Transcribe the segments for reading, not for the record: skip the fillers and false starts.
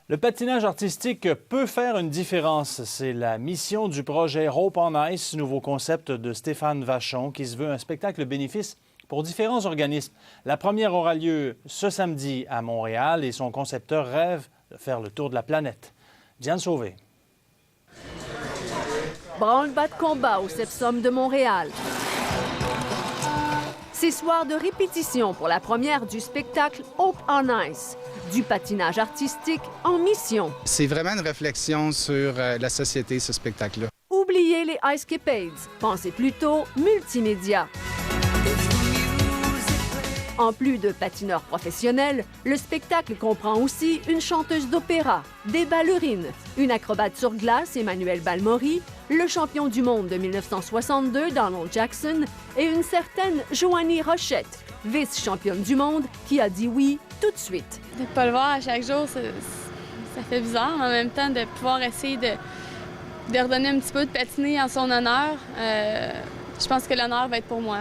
Le patinage artistique peut faire une différence. C'est la mission du projet Hope on Ice, nouveau concept de Stéphane Vachon, qui se veut un spectacle bénéfice pour différents organismes. La première aura lieu ce samedi à Montréal et son concepteur rêve de faire le tour de la planète. Diane Sauvé. Branle-bas de combat au Sepsum de Montréal. C'est soir de répétition pour la première du spectacle Hope on Ice, du patinage artistique en mission. C'est vraiment une réflexion sur la société, ce spectacle-là. Oubliez les Icecapades, pensez plutôt multimédia. En plus de patineurs professionnels, le spectacle comprend aussi une chanteuse d'opéra, des ballerines, une acrobate sur glace, Emmanuel Balmori, le champion du monde de 1962, Donald Jackson, et une certaine Joanie Rochette, vice-championne du monde, qui a dit oui tout de suite. De ne pas le voir à chaque jour, ça fait bizarre, mais en même temps, de pouvoir essayer de redonner un petit peu de patiner en son honneur, je pense que l'honneur va être pour moi.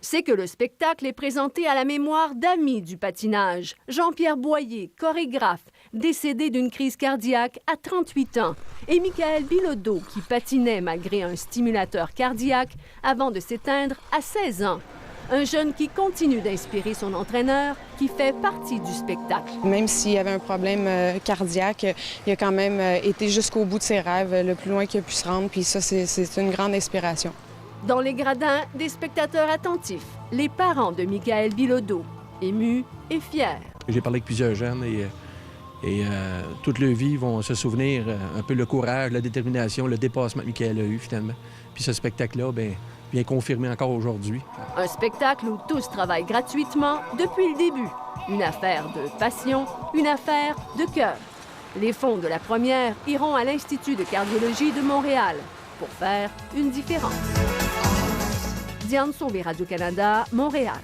C'est que le spectacle est présenté à la mémoire d'amis du patinage. Jean-Pierre Boyer, chorégraphe, décédé d'une crise cardiaque à 38 ans, et Michael Bilodeau, qui patinait malgré un stimulateur cardiaque avant de s'éteindre à 16 ans. Un jeune qui continue d'inspirer son entraîneur, qui fait partie du spectacle. Même s'il avait un problème cardiaque, il a quand même été jusqu'au bout de ses rêves, le plus loin qu'il a pu se rendre, puis ça, c'est une grande inspiration. Dans les gradins, des spectateurs attentifs, les parents de Michael Bilodeau, émus et fiers. J'ai parlé avec plusieurs jeunes et toute leur vie vont se souvenir un peu le courage, la détermination, le dépassement que Michael a eu finalement. Puis ce spectacle-là, vient confirmer encore aujourd'hui. Un spectacle où tous travaillent gratuitement depuis le début. Une affaire de passion, une affaire de cœur. Les fonds de la première iront à l'Institut de cardiologie de Montréal pour faire une différence. Diane Sauvé, Radio-Canada, Montréal.